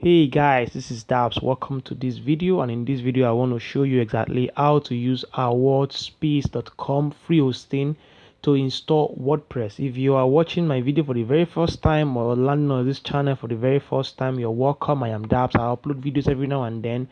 Hey guys, this is Dabs. Welcome to this video, and in this video I want to show you exactly how to use Awardspace.com free hosting to install WordPress. If you are watching my video for the very first time or landing on this channel for the very first time, you're welcome. I am Dabs. I upload videos every now and then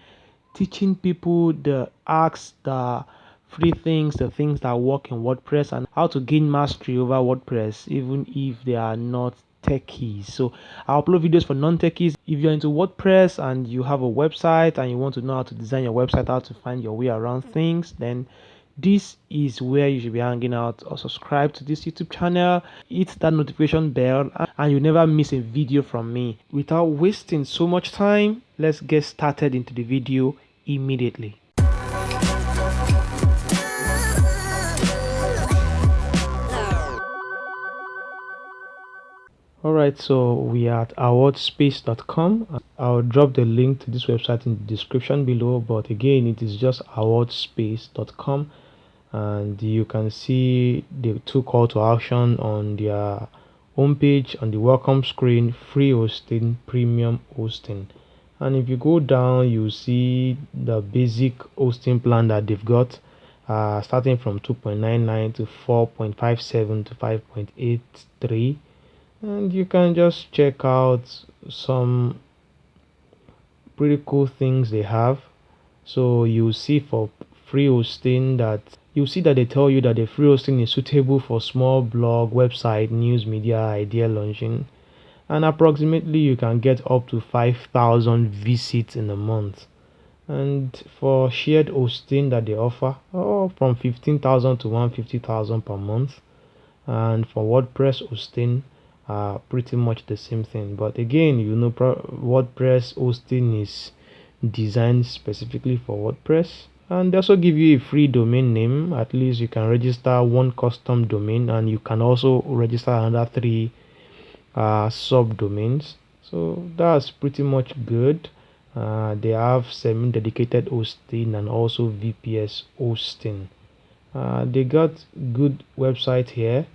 teaching people the hacks, the free things, the things that work in WordPress, and how to gain mastery over WordPress even if they are not techies. So I upload videos for non-techies. If you're into WordPress and you have a website and you want to know how to design your website, how to find your way around things, then this is where you should be hanging out. Or subscribe to this YouTube channel, hit that notification bell, and you never miss a video from me. Without wasting so much time, let's get started into the video immediately. Alright, so we are at awardspace.com. I'll drop the link to this website in the description below, but again, it is just awardspace.com, and you can see the two call to action on their homepage on the welcome screen: free hosting, premium hosting. And if you go down, you see the basic hosting plan that they've got, starting from 2.99 to 4.57 to 5.83. And you can just check out some pretty cool things they have. So you see for free hosting that they tell you that the free hosting is suitable for small blog, website, news media, idea launching, and approximately you can get up to 5,000 visits in a month. And for shared hosting that they offer, from 15,000 to 150,000 per month. And for WordPress hosting, pretty much the same thing. But again, WordPress hosting is designed specifically for WordPress, and they also give you a free domain name. At least you can register one custom domain, and you can also register another three subdomains. So that's pretty much good. They have semi-dedicated hosting and also VPS hosting. They got good website here.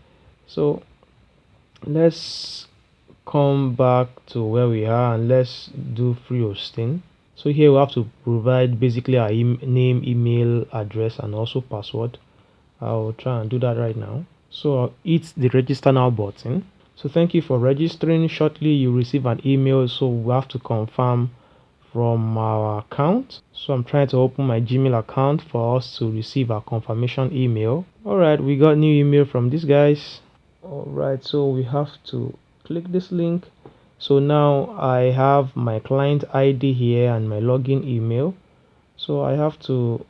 So let's come back to where we are and let's do free hosting. So here we have to provide basically our name, email address, and also password. I'll try and do that right now. So I'll hit the register now button. So thank you for registering. Shortly you receive an email, so we have to confirm from our account. So I'm trying to open my Gmail account for us to receive our confirmation email. Alright, we got new email from these guys. Alright, so we have to click this link. So now I have my client ID here and my login email. So I have to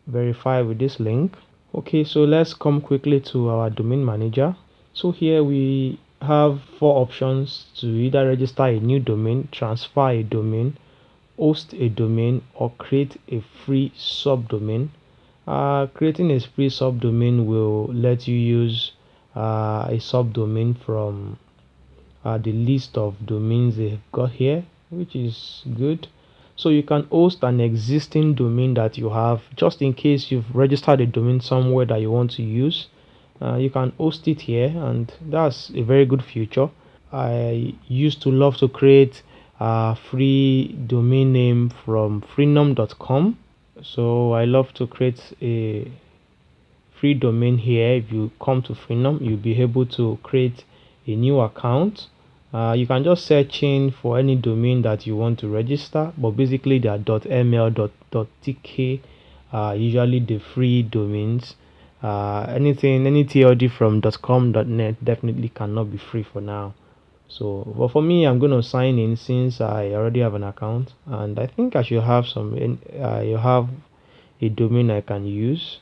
verify with this link. Okay, so let's come quickly to our domain manager. So here we have four options to either register a new domain, transfer a domain, host a domain, or create a free subdomain. Creating a free subdomain will let you use a subdomain from the list of domains they've got here, which is good. So you can host an existing domain that you have, just in case you've registered a domain somewhere that you want to use. You can host it here, and that's a very good feature. I used to love to create a free domain name from freenom.com. So I love to create a free domain here. If you come to Freenom, you'll be able to create a new account. You can just search in for any domain that you want to register, but basically they are .ml, .tk, usually the free domains. Any TLD from .com, .net definitely cannot be free for now. So, but for me, I'm going to sign in since I already have an account, and I think I should have you have a domain I can use.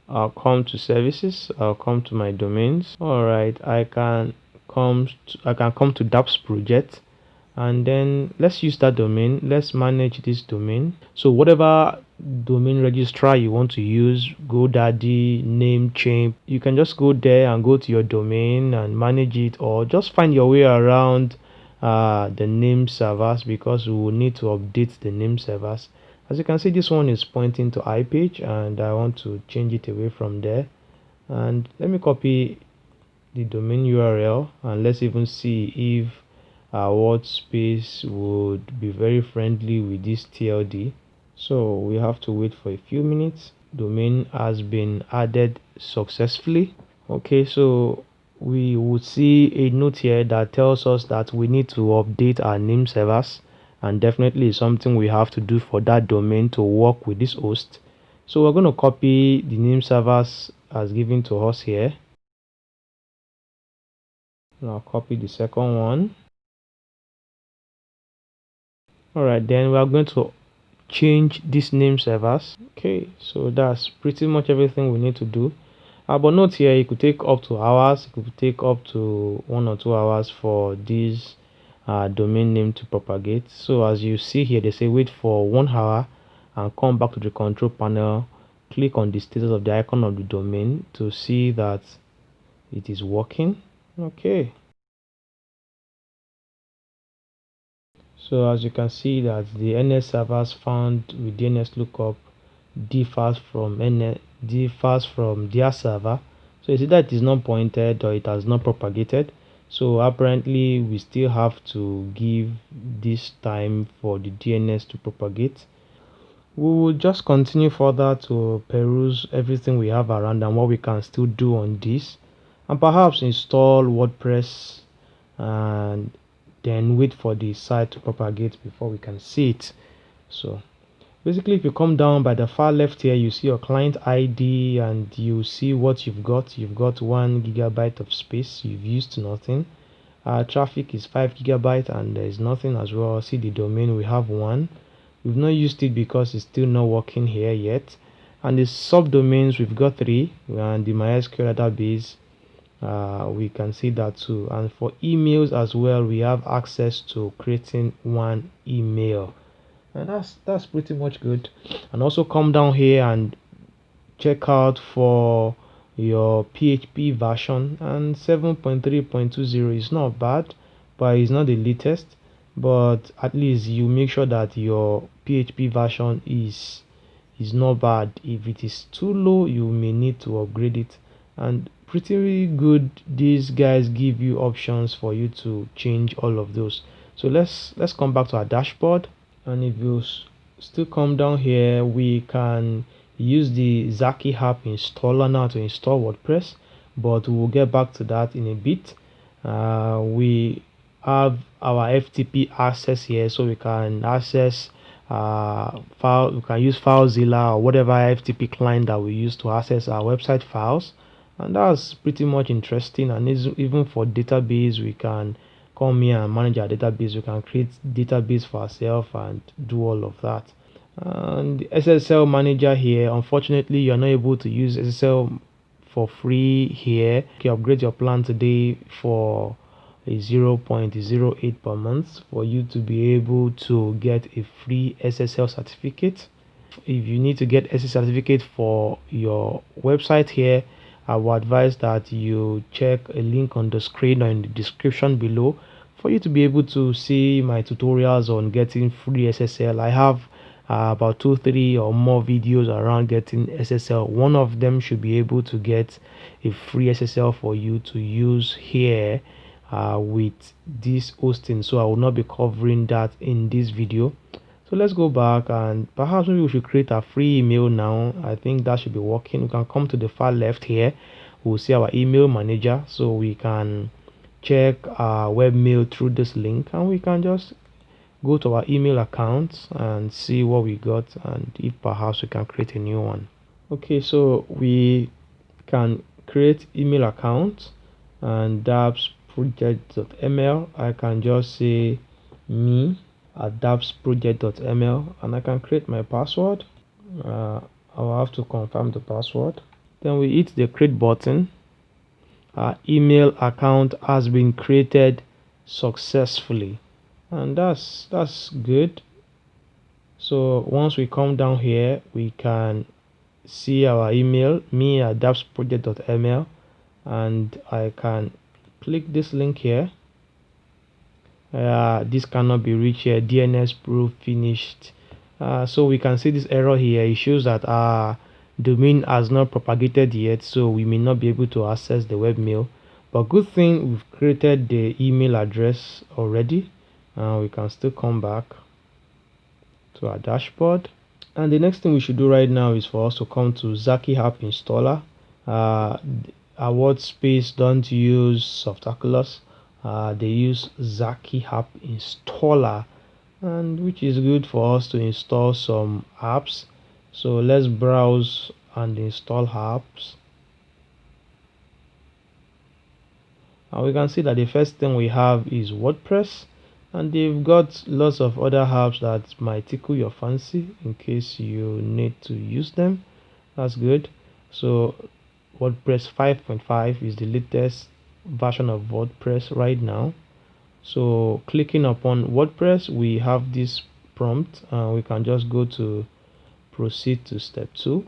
I'll come to services. I'll come to my domains. All right, I can come to Dapps project, and then let's use that domain. Let's manage this domain. So whatever domain registrar you want to use, GoDaddy, Namecheap, you can just go there and go to your domain and manage it, or just find your way around the name servers, because we will need to update the name servers. As you can see, this one is pointing to iPage, and I want to change it away from there. And let me copy the domain URL, and let's even see if our Awardspace would be very friendly with this TLD. So we have to wait for a few minutes. Domain has been added successfully. Okay, so we would see a note here that tells us that we need to update our name servers, and definitely something we have to do for that domain to work with this host. So we're going to copy the name servers as given to us here. Now copy the second one. Alright, then we are going to change these name servers. Okay, so that's pretty much everything we need to do. But note here, it could take up to hours. It could take up to 1 or 2 hours for this domain name to propagate. So as you see here, they say wait for 1 hour and come back to the control panel. Click on the status of the icon of the domain to see that it is working. Okay. So as you can see that the NS servers found with DNS lookup differs from their server. So it's either it is not pointed or it has not propagated. So apparently we still have to give this time for the DNS to propagate. We will just continue further to peruse everything we have around and what we can still do on this, and perhaps install WordPress and then wait for the site to propagate before we can see it. So basically, if you come down by the far left here, you see your client ID and you see what you've got. You've got 1 gigabyte of space. You've used nothing. Traffic is 5 gigabyte and there is nothing as well. See the domain, we have 1. We've not used it because it's still not working here yet. And the subdomains, we've got 3. And the MySQL database, we can see that too. And for emails as well, we have access to creating 1 email. And that's pretty much good. And also come down here and check out for your PHP version, and 7.3.20 is not bad, but it's not the latest. But at least you make sure that your PHP version is not bad. If it is too low, you may need to upgrade it. And pretty good, these guys give you options for you to change all of those. So let's come back to our dashboard. And if you still come down here, we can use the Zaki app installer now to install WordPress, but we'll get back to that in a bit. We have our FTP access here, so we can access file. We can use FileZilla or whatever FTP client that we use to access our website files, and that's pretty much interesting. And even for database, we can come here and manage our database. We can create database for ourselves and do all of that. And the SSL manager here, unfortunately you're not able to use SSL for free here. You can upgrade your plan today for a 0.08 per month for you to be able to get a free SSL certificate. If you need to get SSL certificate for your website here, I would advise that you check a link on the screen or in the description below for you to be able to see my tutorials on getting free SSL. I have about 2-3 or more videos around getting SSL. One of them should be able to get a free SSL for you to use here with this hosting, so I will not be covering that in this video. So let's go back and perhaps maybe we should create a free email now. I think that should be working. We can come to the far left here. We'll see our email manager, so we can check our webmail through this link, and we can just go to our email account and see what we got, and if perhaps we can create a new one. Okay, so we can create email account, and that's project.ml. I can just say me at dapsproject.ml, and I can create my password. I'll have to confirm the password. Then we hit the create button. Our email account has been created successfully, and that's good. So once we come down here, we can see our email, me at dapsproject.ml, and I can click this link here. This cannot be reached here, DNS proof finished. So we can see this error here. It shows that our domain has not propagated yet, so we may not be able to access the webmail. But good thing we've created the email address already. We can still come back to our dashboard. And the next thing we should do right now is for us to come to Zaki app installer. Awardspace don't use Softaculous. They use Zaki app installer, and which is good for us to install some apps. So let's browse and install apps. And we can see that the first thing we have is WordPress, and they've got lots of other apps that might tickle your fancy in case you need to use them. That's good. So WordPress 5.5 is the latest version of WordPress right now. So clicking upon WordPress, we have this prompt, and we can just go to proceed to step 2.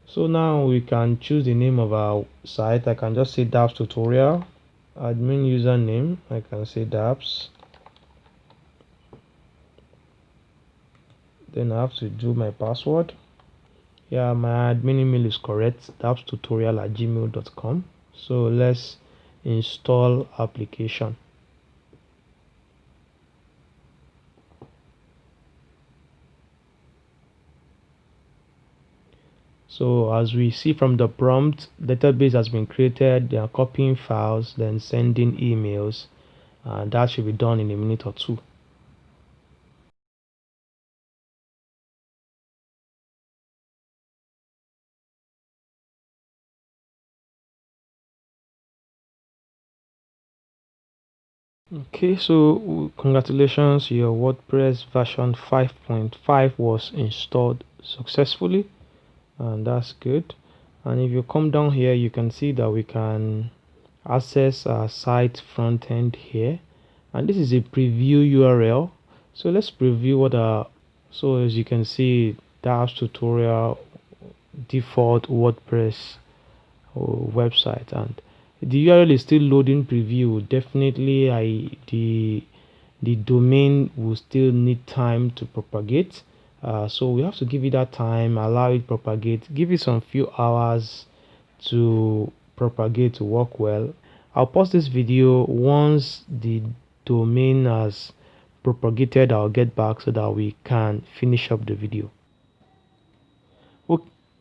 So now we can choose the name of our site. I can just say dapps tutorial. Admin username, I can say dapps. Then I have to do my password. Yeah, my admin email is correct, dappstutorial@gmail.com. So let's install application. So as we see from the prompt, database has been created. They are copying files, then sending emails, and that should be done in a minute or two. Okay, so congratulations, your WordPress version 5.5 was installed successfully, and that's good. And if you come down here, you can see that we can access our site front end here, and this is a preview URL. So let's preview what our, so as you can see, dapps tutorial default WordPress website, and the URL is still loading preview. Definitely the domain will still need time to propagate, so we have to give it that time, allow it propagate, give it some few hours to propagate, to work well. I'll pause this video. Once the domain has propagated, I'll get back so that we can finish up the video.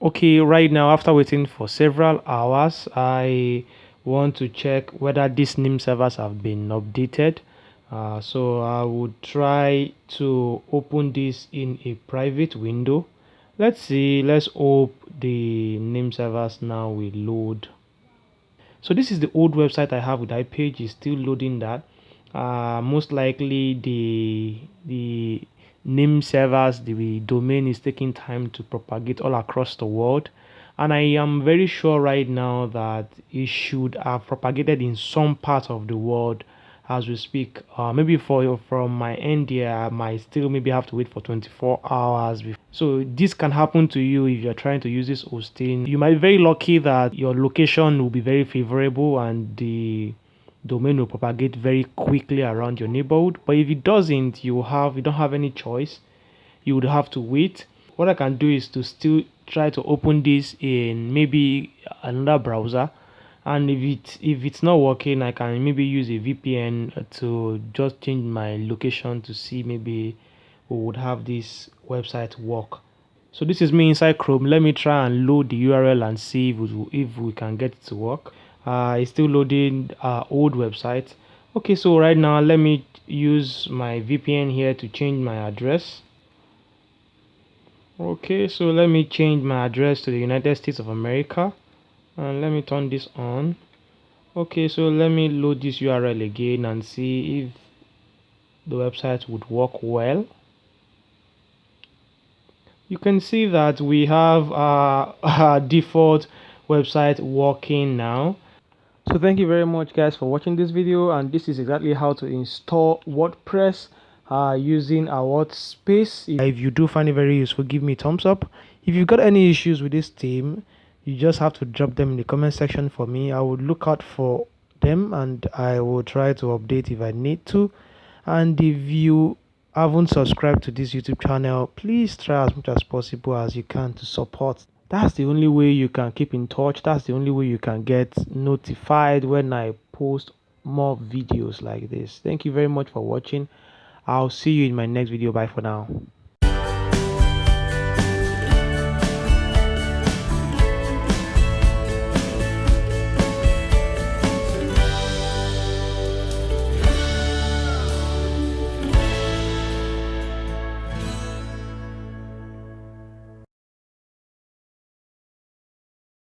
Okay, right now, after waiting for several hours, I want to check whether these name servers have been updated. So I would try to open this in a private window. Let's see, let's hope the name servers now will load. So this is the old website I have with iPage. Is still loading that. Most likely the name servers, the domain is taking time to propagate all across the world, and I am very sure right now that it should have propagated in some part of the world as we speak. Maybe from my end here, I might still maybe have to wait for 24 hours before. So this can happen to you if you're trying to use this hosting. You might be very lucky that your location will be very favorable and the domain will propagate very quickly around your neighborhood. But if it doesn't, you don't have any choice. You would have to wait. What I can do is to still try to open this in maybe another browser, and if it's not working, I can maybe use a VPN to just change my location to see maybe we would have this website work. So this is me inside Chrome. Let me try and load the URL and see if we can get it to work. It's still loading our old website. Okay, so right now let me use my VPN here to change my address. Okay, so let me change my address to the United States of America, and let me turn this on. Okay, so let me load this URL again and see if the website would work well. You can see that we have our default website working now. So thank you very much guys for watching this video, and this is exactly how to install WordPress using Awardspace. If you do find it very useful, give me a thumbs up. If you've got any issues with this theme, you just have to drop them in the comment section for me. I would look out for them and I will try to update if I need to. And if you haven't subscribed to this YouTube channel, please try as much as possible as you can to support That's the only way you can keep in touch. That's the only way you can get notified when I post more videos like this. Thank you very much for watching. I'll see you in my next video. Bye for now.